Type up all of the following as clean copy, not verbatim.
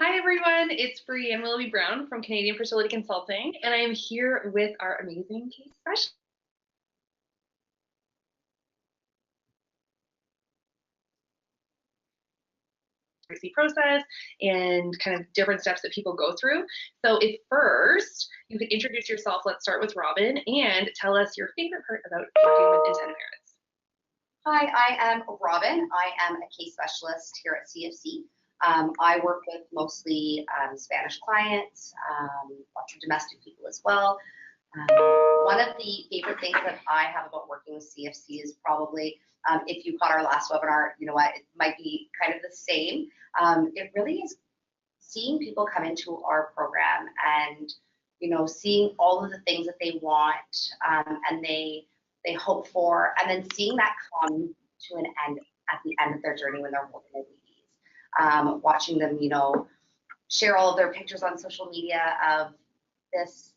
Hi everyone, it's Bree and Willoughby Brown from Canadian Fertility Consulting, and I am here with our amazing case specialist process and kind of different steps that people go through. So if first you could introduce yourself, let's start with Robin, and tell us your favorite part about working with intended parents. Hi, I am Robin. I am a case specialist here at CFC. I work with mostly Spanish clients, lots of domestic people as well. One of the favorite things that I have about working with CFC is probably, if you caught our last webinar, you know what, it might be kind of the same. It really is seeing people come into our program and, seeing all of the things that they want and they hope for, and then seeing that come to an end at the end of their journey when they're holding their babies. Watching them, share all of their pictures on social media of this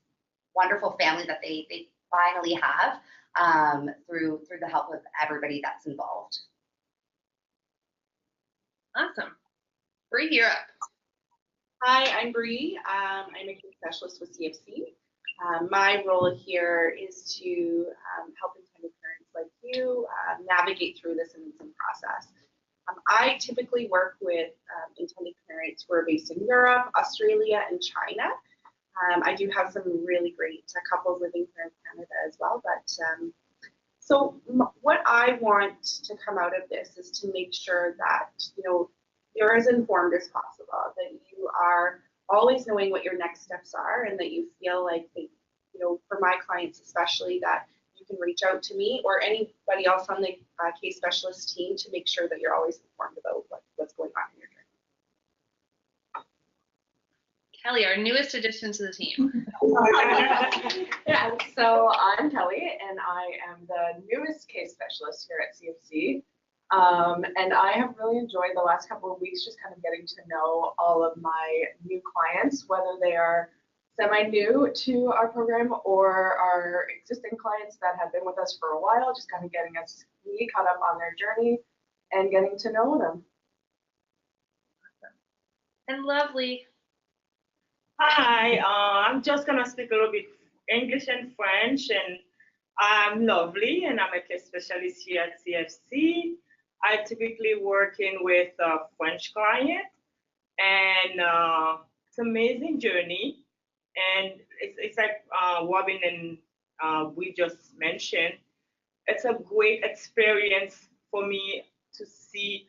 wonderful family that they finally have through the help of everybody that's involved. Awesome. Bree, you're up. Hi, I'm Bree. I'm a case specialist with CFC. My role here is to help intended parents like you navigate through this amazing process. I typically work with intended parents who are based in Europe, Australia, and China. I do have some really great couples living here in Canada as well. But so what I want to come out of this is to make sure that you're as informed as possible, that you are always knowing what your next steps are, and that you feel like, for my clients especially, that you can reach out to me or anybody else on the case specialist team to make sure that you're always informed about what's going on in your journey. Kelly, our newest addition to the team. Yeah, so I'm Kelly, and I am the newest case specialist here at CFC. And I have really enjoyed the last couple of weeks just kind of getting to know all of my new clients, whether they are semi-new to our program or our existing clients that have been with us for a while, just kind of getting us caught up on their journey and getting to know them. And Lovely. Hi, I'm just gonna speak a little bit English and French, and I'm Lovely, and I'm a case specialist here at CFC. I typically working with a French client, and it's an amazing journey. And it's like Robin and we just mentioned, it's a great experience for me to see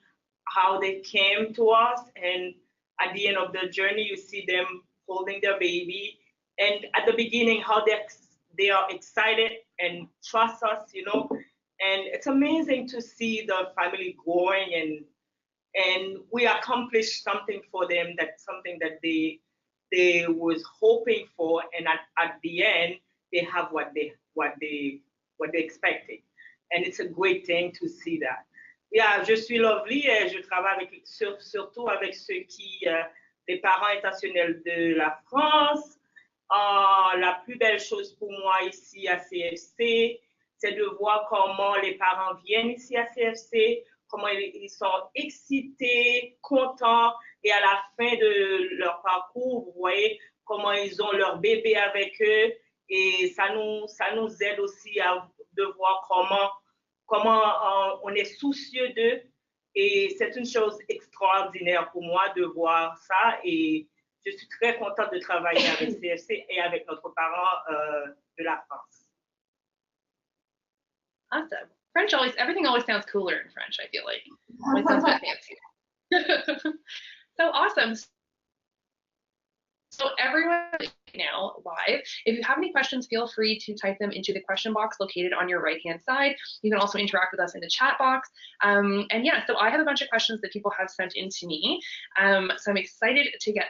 how they came to us, and at the end of the journey, you see them holding their baby, and at the beginning, how they are excited and trust us, and it's amazing to see the family growing, and we accomplished something for them, something that they was hoping for, and at the end they have what they expected, and it's a great thing to see that. Yeah, je suis Lovely et je travaille surtout avec les parents intentionnels de la France. La plus belle chose pour moi ici à CFC, c'est de voir comment les parents viennent ici à CFC, comment ils sont excités, contents, et à la fin de leur parcours, vous voyez comment ils ont leur bébé avec eux, et ça nous aide aussi de voir comment on est soucieux d'eux, et c'est une chose extraordinaire pour moi de voir ça, et je suis très contente de travailler avec CFC et avec notre parent de la France. Awesome. Everything always sounds cooler in French, I feel like. It sounds a bit fancy. So awesome. So everyone now live, if you have any questions, feel free to type them into the question box located on your right-hand side. You can also interact with us in the chat box. And yeah, so I have a bunch of questions that people have sent in to me. So I'm excited to get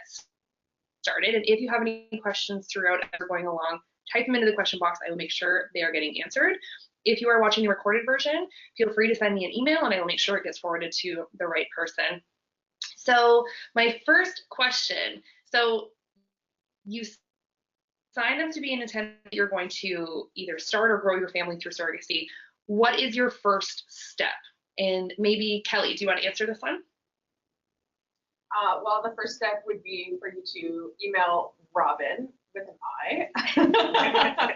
started. And if you have any questions throughout as we're going along, type them into the question box. I will make sure they are getting answered. If you are watching the recorded version, feel free to send me an email and I will make sure it gets forwarded to the right person. So my first question, so you signed up to be an intended, you're going to either start or grow your family through surrogacy. What is your first step? And maybe Kelly, do you want to answer this one? Well, the first step would be for you to email Robin with an I,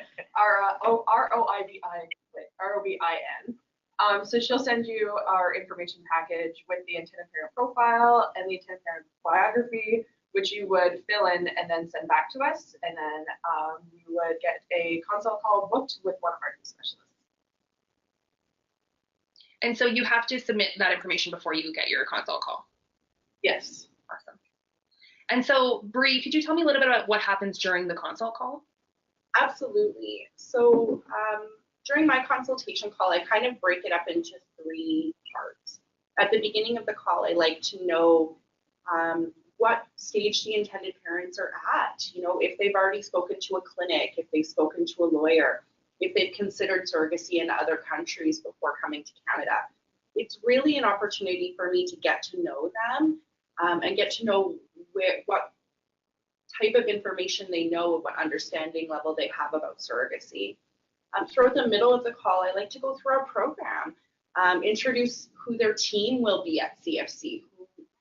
ROBIN. So she'll send you our information package with the intended parent profile and the intended parent biography, which you would fill in and then send back to us. And then we would get a consult call booked with one of our specialists. And so you have to submit that information before you get your consult call. Yes. Awesome. And so, Bree, could you tell me a little bit about what happens during the consult call? Absolutely. So during my consultation call, I kind of break it up into 3 parts. At the beginning of the call, I like to know what stage the intended parents are at. You know, if they've already spoken to a clinic, if they've spoken to a lawyer, if they've considered surrogacy in other countries before coming to Canada. It's really an opportunity for me to get to know them and get to know what type of information they know, what understanding level they have about surrogacy. Throughout the middle of the call, I like to go through our program, introduce who their team will be at CFC,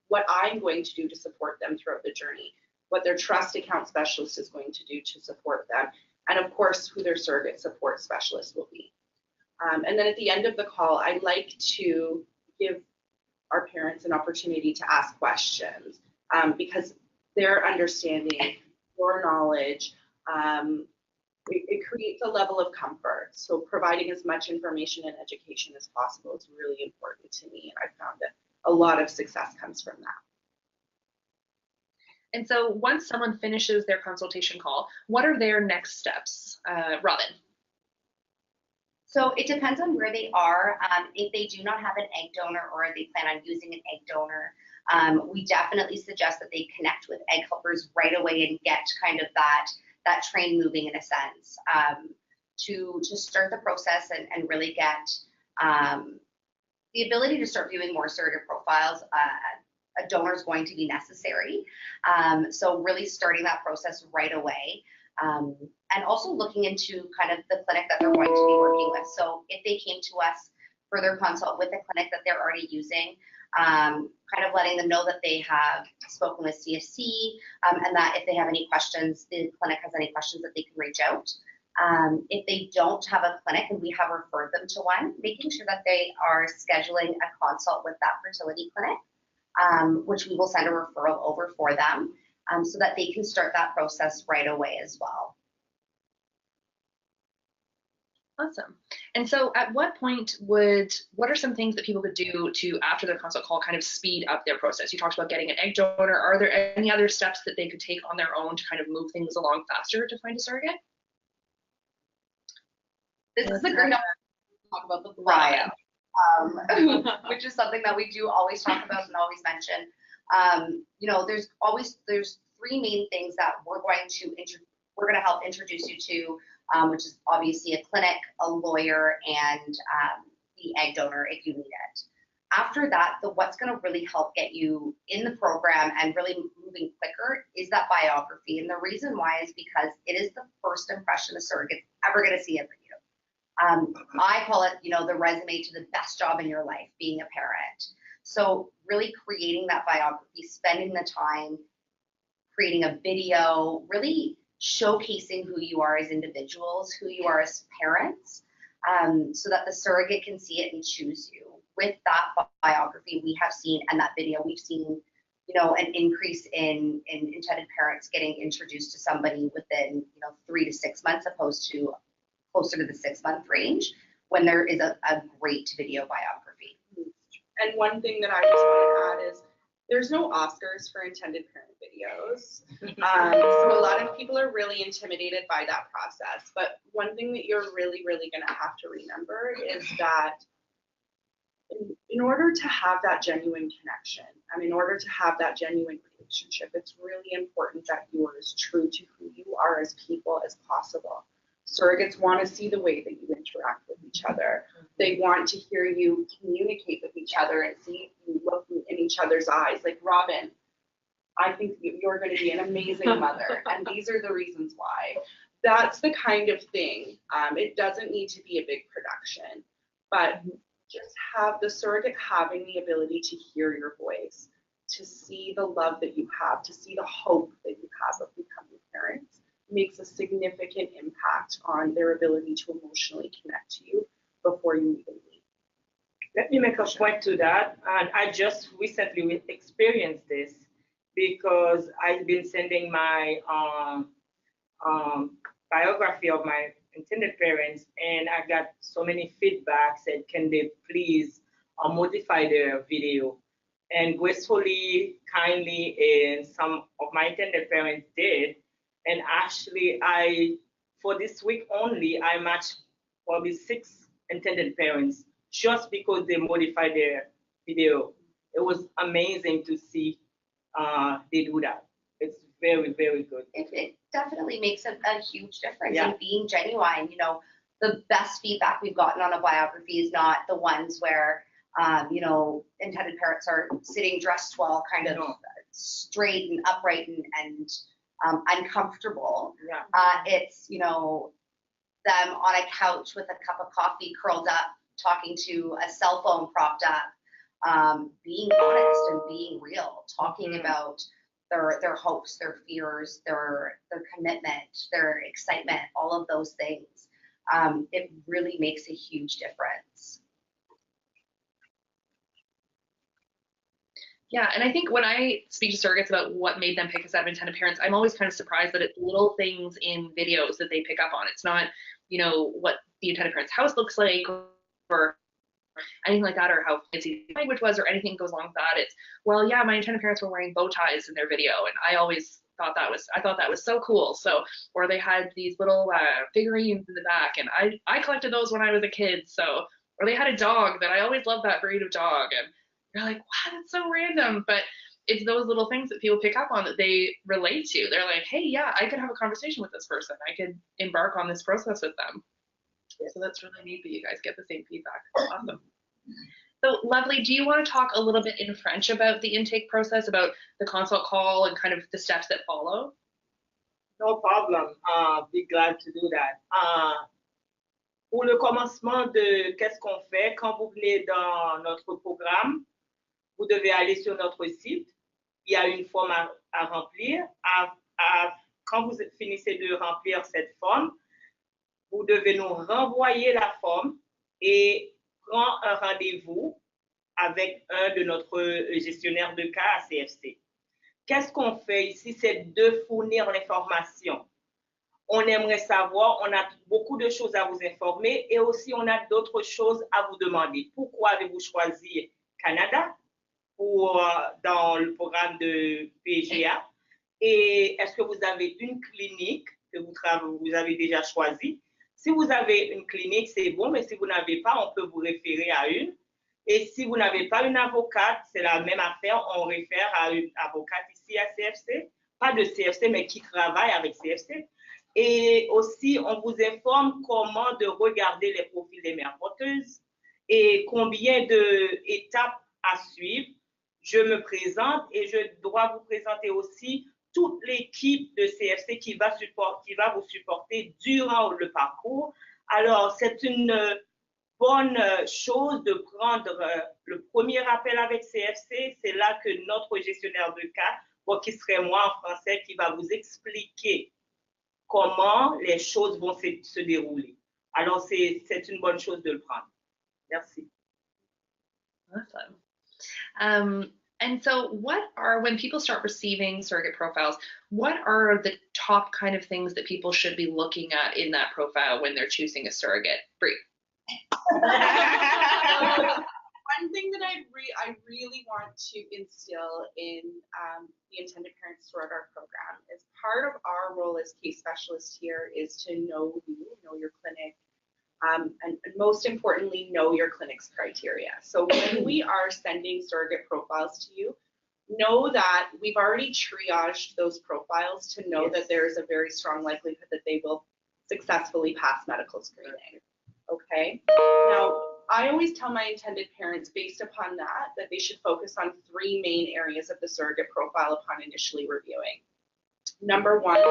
what I'm going to do to support them throughout the journey, what their trust account specialist is going to do to support them, and of course, who their surrogate support specialist will be. And then at the end of the call, I like to give our parents an opportunity to ask questions because their understanding, your knowledge, it creates a level of comfort. So providing as much information and education as possible is really important to me. And I found that a lot of success comes from that. And so once someone finishes their consultation call, what are their next steps? Robin. So it depends on where they are. If they do not have an egg donor or they plan on using an egg donor, we definitely suggest that they connect with egg helpers right away and get kind of that train moving in a sense to start the process and really get the ability to start viewing more surrogate profiles. A donor is going to be necessary. So really starting that process right away. And also looking into kind of the clinic that they're going to be working with. So if they came to us for their consult with a clinic that they're already using, kind of letting them know that they have spoken with CFC and that if they have any questions, the clinic has any questions that they can reach out. If they don't have a clinic and we have referred them to one, making sure that they are scheduling a consult with that fertility clinic, which we will send a referral over for them so that they can start that process right away as well. Awesome. And so at what point what are some things that people could do to, after their consult call, kind of speed up their process? You talked about getting an egg donor. Are there any other steps that they could take on their own to kind of move things along faster to find a surrogate? This is a great opportunity to talk about the bio, which is something that we do always talk about and always mention. You know, there's 3 main things that we're going to help introduce you to, which is obviously a clinic, a lawyer, and the egg donor if you need it. After that, what's going to really help get you in the program and really moving quicker is that biography. And the reason why is because it is the first impression a surrogate's ever going to see of you. I call it, you know, the resume to the best job in your life, being a parent. So really creating that biography, spending the time, creating a video, really showcasing who you are as individuals, who you are as parents, so that the surrogate can see it and choose you. With that biography, we have seen, and that video, we've seen, you know, an increase in intended parents getting introduced to somebody within, you know, 3 to 6 months, opposed to closer to the 6-month range when there is a great video biography. And one thing that I just want to add is there's no Oscars for intended parent videos. So a lot of people are really intimidated by that process. But one thing that you're really, really going to have to remember is that in order to have that genuine connection and in order to have that genuine relationship, it's really important that you are as true to who you are as people as possible. Surrogates want to see the way that you interact with each other. They want to hear you communicate with each other and see you looking in each other's eyes. Like, Robin, I think you're going to be an amazing mother, and these are the reasons why. That's the kind of thing. It doesn't need to be a big production, but just have the surrogate having the ability to hear your voice, to see the love that you have, to see the hope that you have of becoming parents, makes a significant impact on their ability to emotionally connect to you before you even leave. Let me make a point to that. And I just recently experienced this because I've been sending my biography of my intended parents, and I got so many feedback said, can they please modify their video? And gracefully, kindly, and some of my intended parents did. And actually, for this week only, I matched probably 6 intended parents just because they modified their video. It was amazing to see they do that. It's very, very good. It definitely makes a huge difference Yeah. in being genuine. You know, the best feedback we've gotten on a biography is not the ones where, you know, intended parents are sitting dressed well, kind of straight and upright and uncomfortable. Yeah. It's, you know, them on a couch with a cup of coffee curled up, talking to a cell phone propped up, being honest and being real, talking about their hopes, their fears, their commitment, their excitement, all of those things. It really makes a huge difference. Yeah, and I think when I speak to surrogates about what made them pick us out of intended parents, I'm always kind of surprised that it's little things in videos that they pick up on. It's not, you know, what the intended parent's house looks like or anything like that, or how fancy the language was, or anything goes along with that. It's, well, yeah, my intended parents were wearing bow ties in their video, and I always thought that was so cool. So, or they had these little figurines in the back, and I collected those when I was a kid. So, or they had a dog that I always loved that breed of dog, and you're like, wow, that's so random. But it's those little things that people pick up on that they relate to. They're like, hey, yeah, I could have a conversation with this person. I could embark on this process with them. So that's really neat that you guys get the same feedback. Awesome. So Lovely, do you want to talk a little bit in French about the intake process, about the consult call and kind of the steps that follow? No problem. Be glad to do that. Pour le commencement de qu'est-ce qu'on fait, quand vous venez dans notre programme, vous devez aller sur notre site. Il y a une forme à remplir. Quand vous finissez de remplir cette forme, vous devez nous renvoyer la forme et prendre un rendez-vous avec un de notre gestionnaire de cas à CFC. Qu'est-ce qu'on fait ici? C'est de fournir l'information. On aimerait savoir, on a beaucoup de choses à vous informer et aussi on a d'autres choses à vous demander. Pourquoi avez-vous choisi Canada dans le programme de PGA? Et est-ce que vous avez une clinique que vous avez déjà choisie? Si vous avez une clinique, c'est bon, mais si vous n'avez pas, on peut vous référer à une. Et si vous n'avez pas une avocate, c'est la même affaire, on réfère à une avocate ici à CFC, pas de CFC, mais qui travaille avec CFC. Et aussi, on vous informe comment de regarder les profils des mères porteuses et combien d'étapes à suivre. Je me présente et je dois vous présenter aussi toute l'équipe de CFC qui va vous supporter durant le parcours. Alors, c'est une bonne chose de prendre le premier appel avec CFC. C'est là que notre gestionnaire de cas, qui serait moi en français, qui va vous expliquer comment les choses vont se dérouler. Alors, c'est une bonne chose de le prendre. Merci. Awesome. And so when people start receiving surrogate profiles, what are the top kind of things that people should be looking at in that profile when they're choosing a surrogate? Bree. One thing that I really want to instill in the intended parents throughout our program is part of our role as case specialists here is to know you, know your clinic, and most importantly, know your clinic's criteria. So when we are sending surrogate profiles to you, know that we've already triaged those profiles to know that there is a very strong likelihood that they will successfully pass medical screening. Okay? Now, I always tell my intended parents based upon that they should focus on 3 main areas of the surrogate profile upon initially reviewing. Number 1,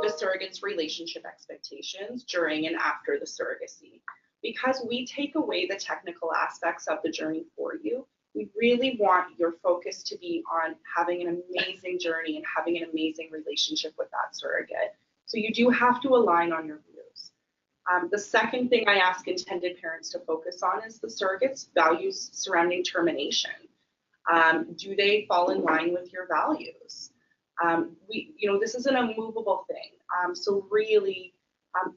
the surrogate's relationship expectations during and after the surrogacy. Because we take away the technical aspects of the journey for you, we really want your focus to be on having an amazing journey and having an amazing relationship with that surrogate. So you do have to align on your views. The second thing I ask intended parents to focus on is the surrogate's values surrounding termination. Do they fall in line with your values? This is an immovable thing. So really,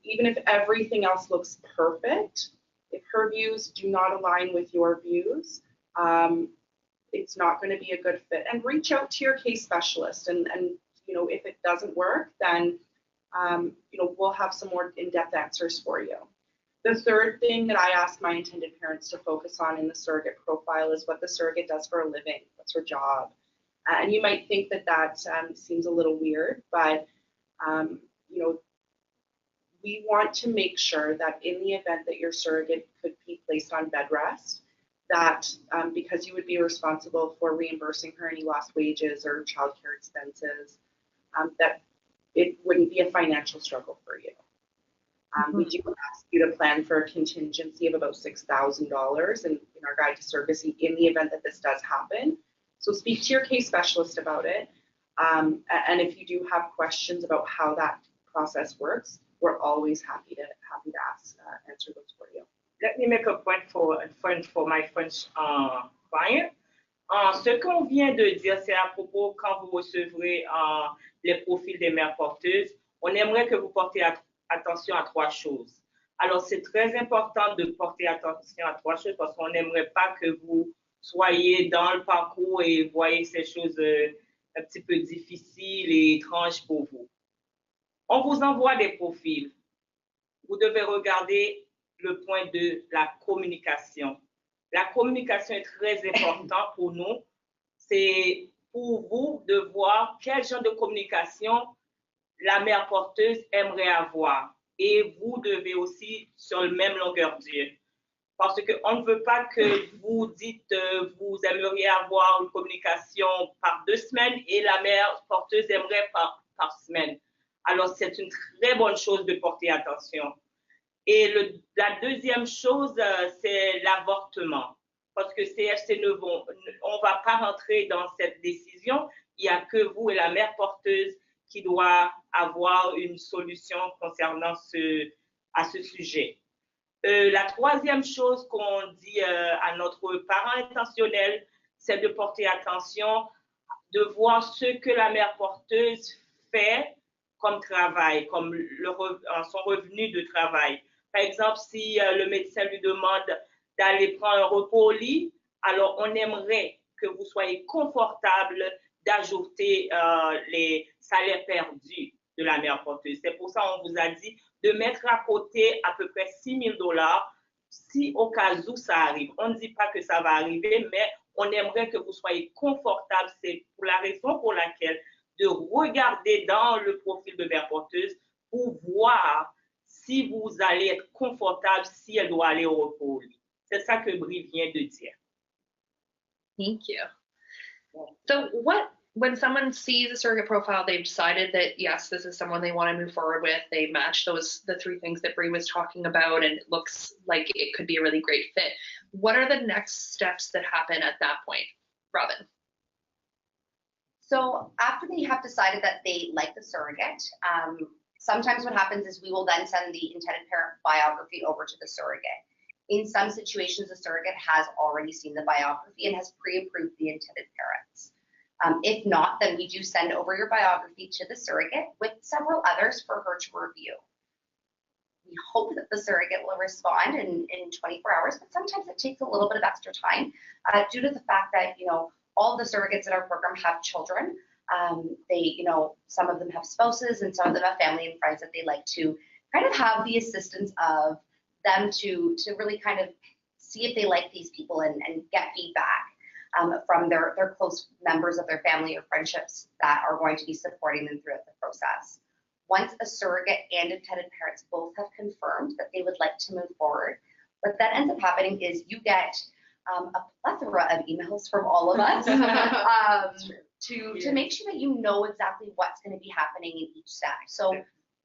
even if everything else looks perfect, if her views do not align with your views, it's not going to be a good fit. And reach out to your case specialist. And if it doesn't work, then we'll have some more in-depth answers for you. The third thing that I ask my intended parents to focus on in the surrogate profile is what the surrogate does for a living. What's her job? And you might think that seems a little weird, but we want to make sure that in the event that your surrogate could be placed on bed rest, that because you would be responsible for reimbursing her any lost wages or childcare expenses, that it wouldn't be a financial struggle for you. We do ask you to plan for a contingency of about $6,000 in our guide to surrogacy in the event that this does happen. So speak to your case specialist about it. And if you do have questions about how that process works, we're always happy to answer those for you. Let me make a point for my French client. Ce qu'on vient de dire, c'est à propos quand vous recevrez les profils des mères porteuses, on aimerait que vous portiez attention à 3 choses. Alors, c'est très important de porter attention à 3 choses parce qu'on n'aimerait pas que vous soyez dans le parcours et voyez ces choses un petit peu difficiles et étranges pour vous. On vous envoie des profils. Vous devez regarder le point de la communication. La communication est très importante pour nous. C'est pour vous de voir quel genre de communication la mère porteuse aimerait avoir. Et vous devez aussi sur le même longueur d'onde. Parce qu'on ne veut pas que vous dites vous aimeriez avoir une communication par 2 semaines et la mère porteuse aimerait par semaine. Alors, c'est une très bonne chose de porter attention. Et la deuxième chose, c'est l'avortement. Parce que CFC on ne va pas rentrer dans cette décision. Il n'y a que vous et la mère porteuse qui doit avoir une solution concernant à ce sujet. La troisième chose qu'on dit à notre parent intentionnel, c'est de porter attention, de voir ce que la mère porteuse fait comme travail, comme son revenu de travail. Par exemple, si le médecin lui demande d'aller prendre un repos au lit, alors on aimerait que vous soyez confortable d'ajouter les salaires perdus de la mère porteuse. C'est pour ça qu'on vous a dit de mettre à côté à peu près $6,000 si au cas où ça arrive. On ne dit pas que ça va arriver, mais on aimerait que vous soyez confortable. C'est pour la raison pour laquelle de regarder dans le profil de mère porteuse pour voir si vous allez être confortable si elle doit aller au repos. C'est ça que Brie vient de dire. Thank you. So when someone sees a surrogate profile, they've decided that, yes, this is someone they want to move forward with. They match the 3 things that Brie was talking about, and it looks like it could be a really great fit. What are the next steps that happen at that point, Robin? So after they have decided that they like the surrogate, sometimes what happens is we will then send the intended parent biography over to the surrogate. In some situations, the surrogate has already seen the biography and has pre-approved the intended parents. If not, then we do send over your biography to the surrogate with several others for her to review. We hope that the surrogate will respond in 24 hours, but sometimes it takes a little bit of extra time due to the fact that, all the surrogates in our program have children. Some of them have spouses and some of them have family and friends that they like to kind of have the assistance of them to really kind of see if they like these people and get feedback from their close members of their family or friendships that are going to be supporting them throughout the process. Once a surrogate and intended parents both have confirmed that they would like to move forward, what then ends up happening is you get a plethora of emails from all of us to make sure that you know exactly what's going to be happening in each step. So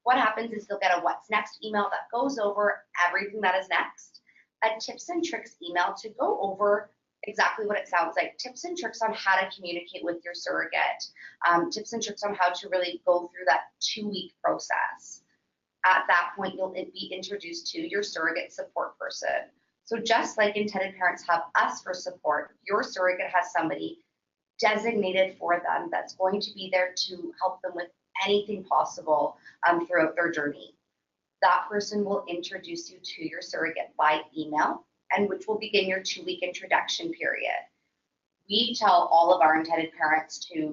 what happens is they'll get a what's next email that goes over everything that is next, a tips and tricks email to go over exactly what it sounds like. Tips and tricks on how to communicate with your surrogate. Tips and tricks on how to really go through that 2-week process. At that point, you'll be introduced to your surrogate support person. So just like intended parents have us for support, your surrogate has somebody designated for them that's going to be there to help them with anything possible throughout their journey. That person will introduce you to your surrogate by email, and which will begin your 2-week introduction period. We tell all of our intended parents to,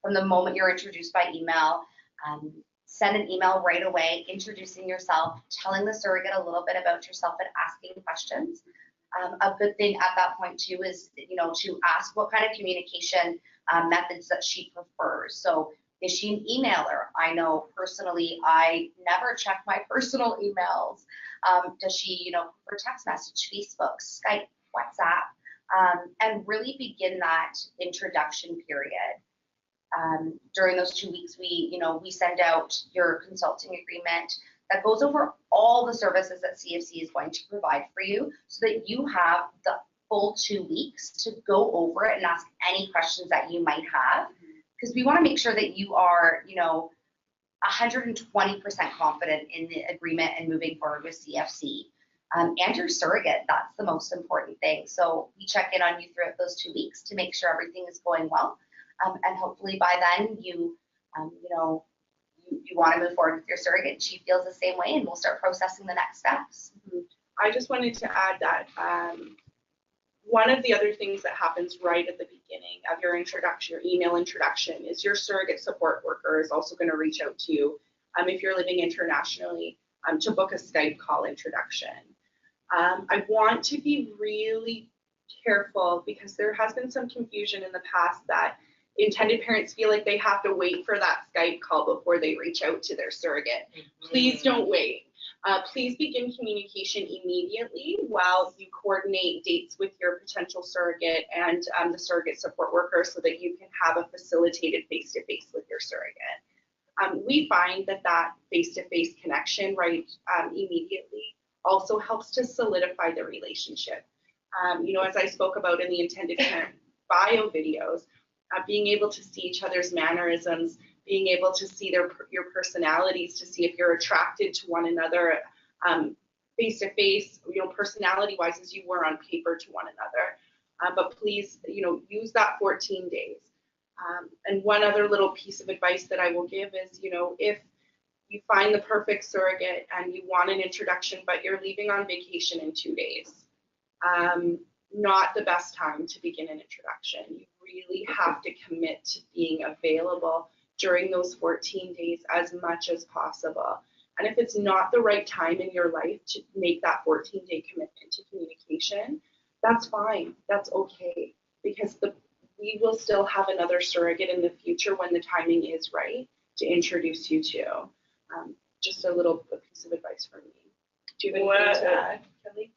from the moment you're introduced by email, send an email right away, introducing yourself, telling the surrogate a little bit about yourself and asking questions. A good thing at that point too is, to ask what kind of communication methods that she prefers. So is she an emailer? I know personally, I never check my personal emails. Does she, prefer text message, Facebook, Skype, WhatsApp, and really begin that introduction period. During those 2 weeks, we send out your consulting agreement that goes over all the services that CFC is going to provide for you, so that you have the full 2 weeks to go over it and ask any questions that you might have, because we want to make sure that you are, 120% confident in the agreement and moving forward with CFC. And your surrogate, that's the most important thing. So we check in on you throughout those 2 weeks to make sure everything is going well. And hopefully by then you want to move forward with your surrogate. She feels the same way, and we'll start processing the next steps. I just wanted to add that one of the other things that happens right at the beginning of your introduction, your email introduction, is your surrogate support worker is also going to reach out to you if you're living internationally to book a Skype call introduction. I want to be really careful, because there has been some confusion in the past that intended parents feel like they have to wait for that Skype call before they reach out to their surrogate. Please don't wait. Please begin communication immediately while you coordinate dates with your potential surrogate and the surrogate support worker, so that you can have a facilitated face-to-face with your surrogate. We find that face-to-face connection immediately also helps to solidify the relationship. As I spoke about in the intended parent bio videos, being able to see each other's mannerisms, being able to see your personalities, to see if you're attracted to one another face to face, personality wise, as you were on paper to one another. But please, use that 14 days. And one other little piece of advice that I will give is, if you find the perfect surrogate and you want an introduction, but you're leaving on vacation in 2 days, not the best time to begin an introduction. You really have to commit to being available during those 14 days as much as possible. And if it's not the right time in your life to make that 14-day commitment to communication, that's fine. That's okay, because we will still have another surrogate in the future when the timing is right to introduce you to. Just a little piece of advice from me. Do you have anything to add, Kelly?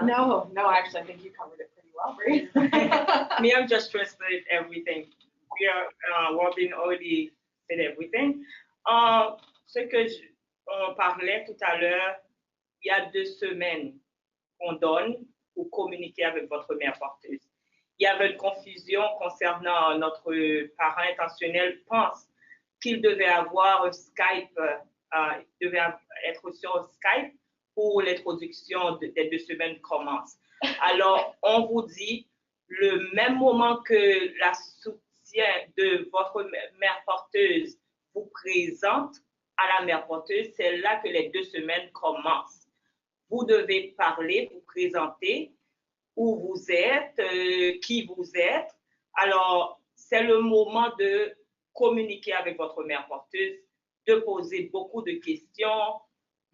No, actually, I think you covered it pretty well, Bree. Me, I'm just translate everything. Robin already said everything. Ce que on parlait tout à l'heure, il y a 2 semaines qu'on donne pour communiquer avec votre mère porteuse. Il y avait une confusion concernant notre parent intentionnel pense qu'il devait avoir un Skype, il devait être sur Skype pour l'introduction des 2 semaines commence. Alors, on vous dit, le même moment que la soutien de votre mère porteuse vous présente à la mère porteuse, c'est là que les 2 semaines commencent. Vous devez parler, vous présenter où vous êtes, qui vous êtes. Alors, c'est le moment de communiquer avec votre mère porteuse, de poser beaucoup de questions,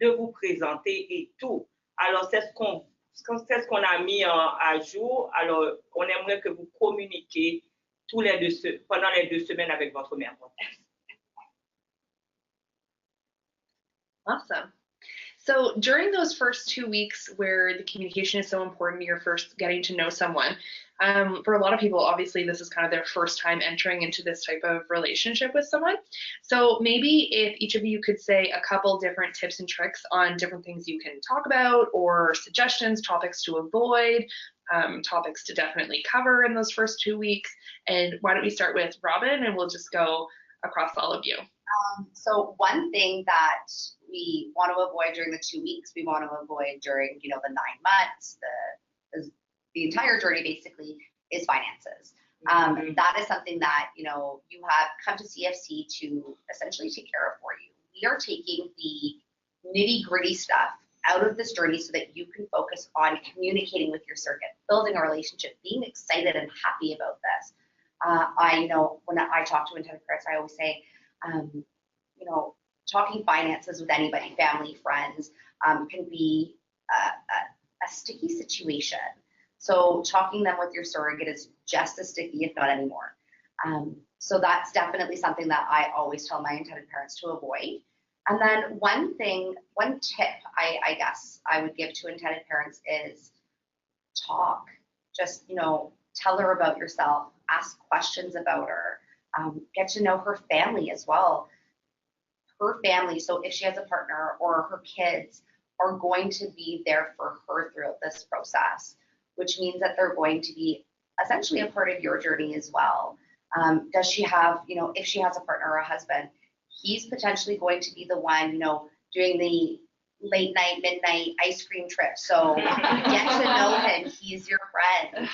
de vous présenter et tout. Alors, c'est ce qu'on a mis à jour. Alors, on aimerait que vous communiquiez pendant les 2 semaines avec votre mère porteuse. Awesome. So during those first 2 weeks where the communication is so important, you're first getting to know someone, for a lot of people, obviously, this is kind of their first time entering into this type of relationship with someone. So maybe if each of you could say a couple different tips and tricks on different things you can talk about, or suggestions, topics to avoid, topics to definitely cover in those first 2 weeks. And why don't we start with Robin, and we'll just go across all of you. So one thing that we want to avoid during the 2 weeks, we want to avoid during, the 9 months, the entire journey basically, is finances. That is something that, you have come to CFC to essentially take care of for you. We are taking the nitty-gritty stuff out of this journey so that you can focus on communicating with your surrogate, building a relationship, being excited and happy about this. I know when I talk to intended parents, I always say, talking finances with anybody, family, friends, can be a sticky situation. So talking them with your surrogate is just as sticky, if not anymore. So that's definitely something that I always tell my intended parents to avoid. And then one tip I guess I would give to intended parents is talk. Just, tell her about yourself, ask questions about her, get to know her family as well. Her family, so if she has a partner or her kids, are going to be there for her throughout this process, which means that they're going to be essentially a part of your journey as well. Does she have, if she has a partner or a husband, he's potentially going to be the one, doing the late night, midnight ice cream trip. So get to know him. He's your friend.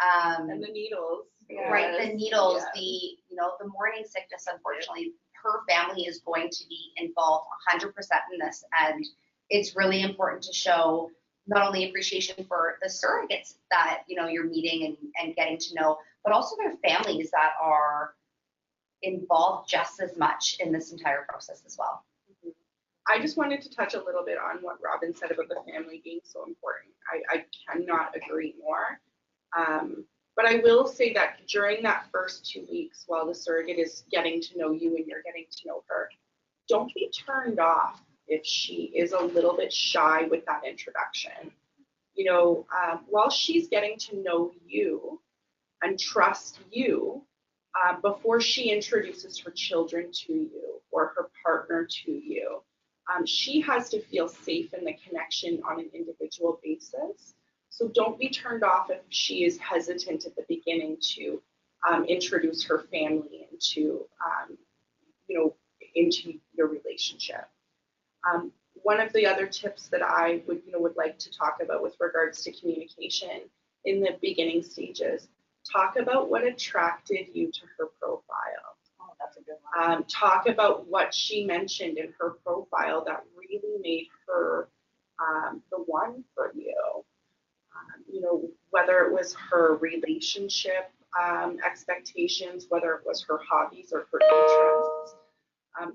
And the needles. Right, the needles, yes. the morning sickness, unfortunately, her family is going to be involved 100% in this. And it's really important to show not only appreciation for the surrogates that, you're meeting and getting to know, but also their families that are involved just as much in this entire process as well. I just wanted to touch a little bit on what Robin said about the family being so important. I cannot agree more. But I will say that during that first 2 weeks, while the surrogate is getting to know you and you're getting to know her, don't be turned off if she is a little bit shy with that introduction. While she's getting to know you and trust you, before she introduces her children to you or her partner to you, she has to feel safe in the connection on an individual basis. So don't be turned off if she is hesitant at the beginning to introduce her family into, into your relationship. One of the other tips that I would like to talk about with regards to communication in the beginning stages, talk about what attracted you to her profile. Oh, that's a good one. Talk about what she mentioned in her profile that really made her the one for you. Whether it was her relationship expectations, whether it was her hobbies or her interests,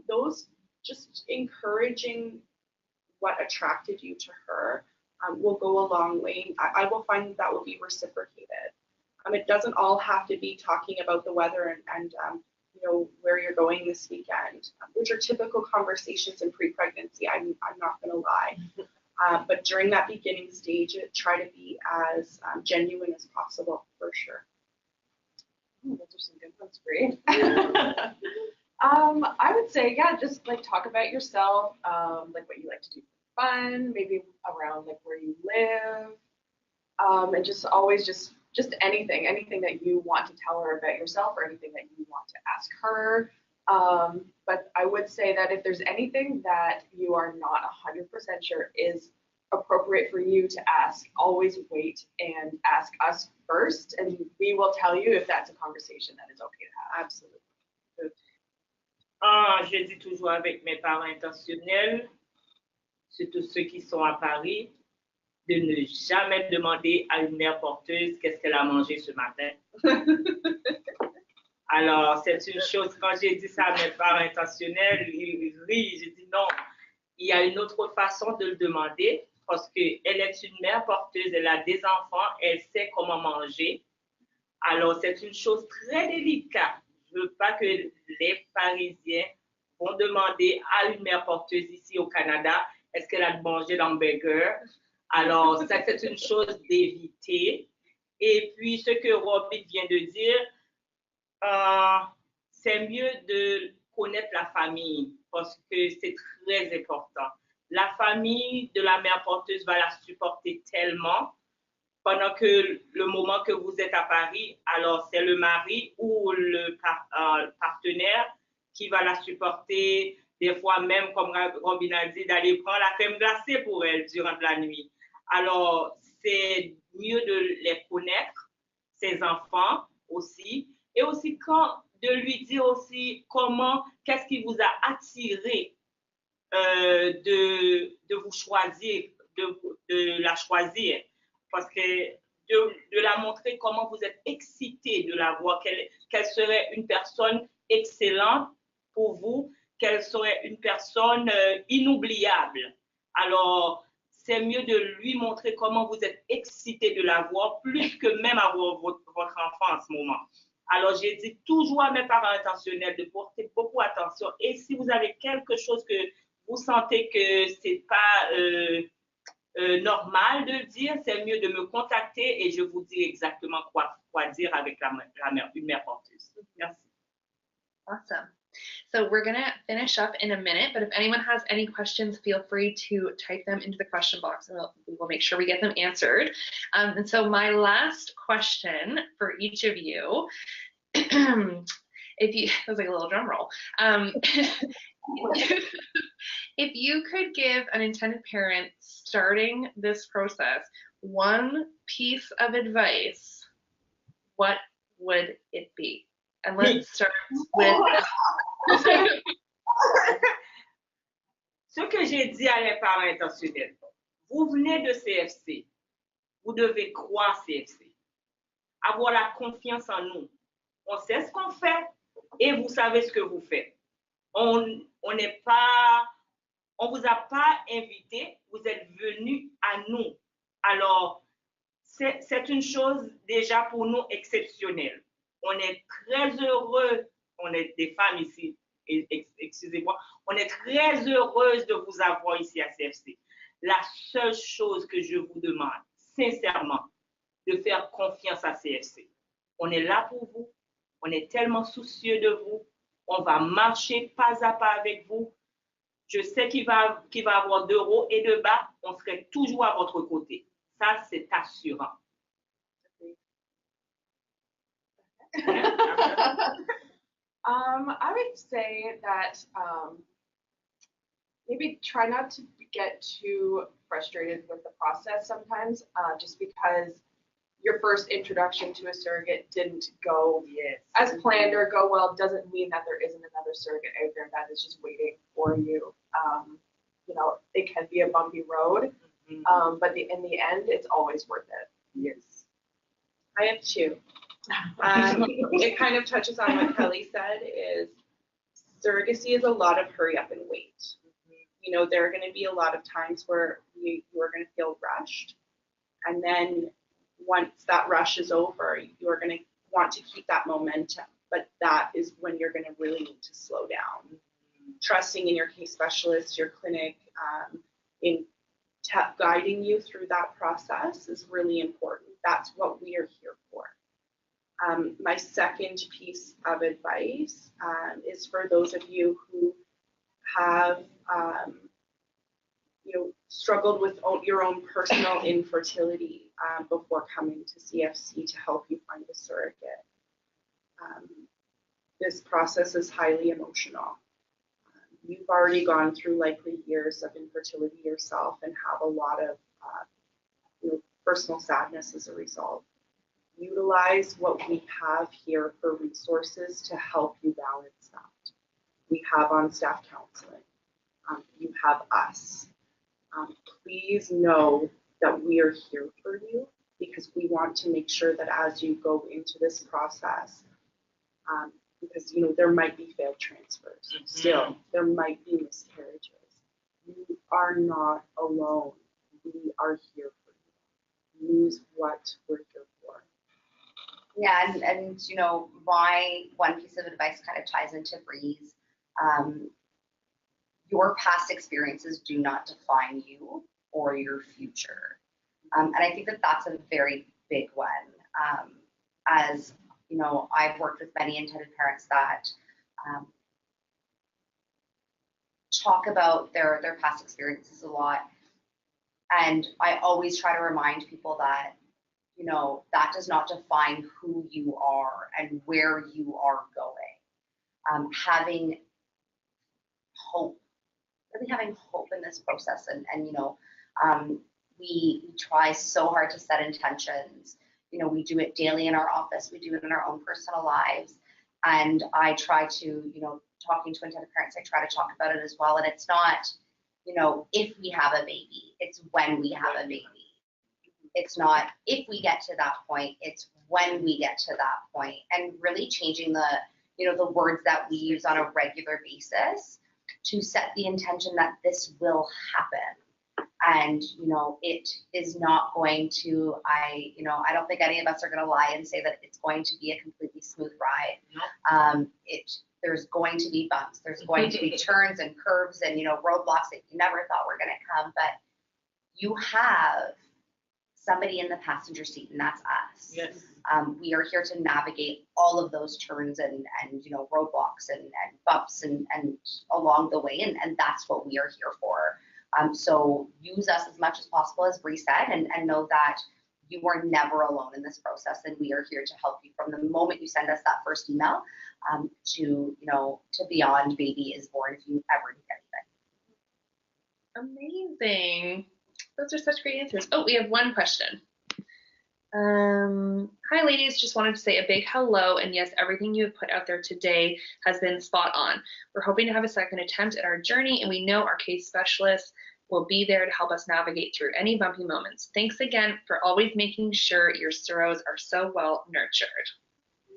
those just encouraging what attracted you to her will go a long way. I will find that will be reciprocated. It doesn't all have to be talking about the weather and where you're going this weekend, which are typical conversations in pre-pregnancy. I'm not going to lie. But during that beginning stage, try to be as genuine as possible, for sure. Those are some good ones, Bree. I would say, just talk about yourself, what you like to do for fun, maybe around where you live, and just always just anything that you want to tell her about yourself or anything that you want to ask her. But I would say that if there's anything that you are not 100% sure is appropriate for you to ask, always wait and ask us first, and we will tell you if that's a conversation that is okay to have. Absolutely. Je dis toujours avec mes parents intentionnels, surtout ceux qui sont à Paris, de ne jamais demander à une mère porteuse qu'est-ce qu'elle a mangé ce matin. Alors, c'est une chose, quand j'ai dit ça à mes parents intentionnels, ils rient, j'ai dit non, il y a une autre façon de le demander, parce qu'elle est une mère porteuse, elle a des enfants, elle sait comment manger. Alors, c'est une chose très délicate. Je ne veux pas que les Parisiens vont demander à une mère porteuse ici au Canada, est-ce qu'elle a mangé l'hamburger? Alors, ça, c'est une chose d'éviter. Et puis, ce que Robin vient de dire, c'est mieux de connaître la famille parce que c'est très important. La famille de la mère porteuse va la supporter tellement pendant que le moment que vous êtes à Paris, alors c'est le mari ou le partenaire qui va la supporter, des fois même, comme Robin a dit, d'aller prendre la crème glacée pour elle durant la nuit. Alors, c'est mieux de les connaître, ses enfants aussi, et aussi de lui dire aussi qu'est-ce qui vous a attiré de vous choisir, de la choisir. Parce que de la montrer comment vous êtes excité de la voir, qu'elle serait une personne excellente pour vous, qu'elle serait une personne inoubliable. Alors, c'est mieux de lui montrer comment vous êtes excité de la voir, plus que même avoir votre enfant en ce moment. Alors, j'ai dit toujours à mes parents intentionnels de porter beaucoup attention. Et si vous avez quelque chose que vous sentez que c'est pas normal de dire, c'est mieux de me contacter et je vous dis exactement quoi dire avec une mère porteuse. Merci. Awesome. So we're going to finish up in a minute, but if anyone has any questions, feel free to type them into the question box and we will make sure we get them answered. And so my last question for each of you, that was like a little drum roll. If you could give an intended parent starting this process one piece of advice, what would it be? And let's start with... Ce que j'ai dit à les parents intentionnels, vous venez de CFC, vous devez croire CFC, avoir la confiance en nous. On sait ce qu'on fait et vous savez ce que vous faites. On vous a pas invité, vous êtes venus à nous. Alors, c'est une chose déjà pour nous exceptionnelle. On est très heureux, on est des femmes ici, excusez-moi, on est très heureuse de vous avoir ici à CFC. La seule chose que je vous demande, sincèrement, de faire confiance à CFC. On est là pour vous, on est tellement soucieux de vous, on va marcher pas à pas avec vous. Je sais qu'il va y avoir de haut et de bas, on serait toujours à votre côté. Ça, c'est assurant. I would say that maybe try not to get too frustrated with the process sometimes, just because your first introduction to a surrogate didn't go as planned or go well doesn't mean that there isn't another surrogate out there that is just waiting for you. You know, it can be a bumpy road, but in the end, it's always worth it. Yes. I have two. It kind of touches on what Kelly said, is surrogacy is a lot of hurry up and wait. You know, there are going to be a lot of times where you are going to feel rushed. And then once that rush is over, you are going to want to keep that momentum. But that is when you're going to really need to slow down. Trusting in your case specialist, your clinic, in guiding you through that process is really important. That's what we are here for. My second piece of advice is for those of you who have struggled with your own personal infertility before coming to CFC to help you find a surrogate. This process is highly emotional. You've already gone through likely years of infertility yourself and have a lot of personal sadness as a result. Utilize what we have here for resources to help you balance that. We have on-staff counseling. You have us. Please know that we are here for you because we want to make sure that as you go into this process, because there might be failed transfers, still there might be miscarriages. You are not alone. We are here for you. Use what we're here for. Yeah, and my one piece of advice kind of ties into Bree's. Your past experiences do not define you or your future. And I think that that's a very big one. As I've worked with many intended parents that talk about their past experiences a lot. And I always try to remind people that you know, that does not define who you are and where you are going. Having hope, really having hope in this process, and you know, we try so hard to set intentions. You know, we do it daily in our office, we do it in our own personal lives, and I try to, you know, talking to intended parents, I try to talk about it as well. And it's not, you know, if we have a baby, it's when we have a baby. It's not if we get to that point, it's when we get to that point, and really changing the, you know, the words that we use on a regular basis to set the intention that this will happen. And, you know, it is not going to, you know, I don't think any of us are going to lie and say that it's going to be a completely smooth ride. There's going to be bumps, there's going to be turns and curves and, you know, roadblocks that you never thought were going to come, but you have somebody in the passenger seat, and that's us. Yes. We are here to navigate all of those turns and you know, roadblocks and bumps and along the way, and that's what we are here for. So use us as much as possible, as Bree said, and know that you are never alone in this process, and we are here to help you from the moment you send us that first email to, you know, to beyond baby is born, if you ever need anything. Amazing. Those are such great answers. Oh, we have one question. Hi, ladies. Just wanted to say a big hello. And yes, everything you have put out there today has been spot on. We're hoping to have a second attempt at our journey, and we know our case specialists will be there to help us navigate through any bumpy moments. Thanks again for always making sure your Suros are so well nurtured.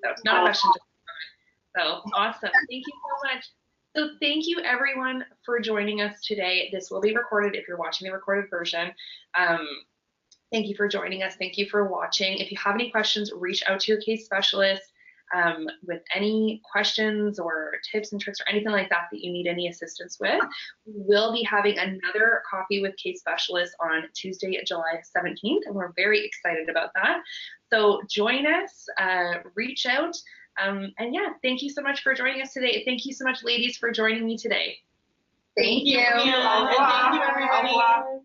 So it's not a question. So awesome. Thank you so much. So thank you everyone for joining us today. This will be recorded if you're watching the recorded version. Thank you for joining us. Thank you for watching. If you have any questions, reach out to your case specialist with any questions or tips and tricks or anything like that that you need any assistance with. We will be having another coffee with case specialists on Tuesday, July 17th, and we're very excited about that. So join us, reach out. And yeah, thank you so much for joining us today. Thank you so much, ladies, for joining me today. Thank you. Thank you, everybody.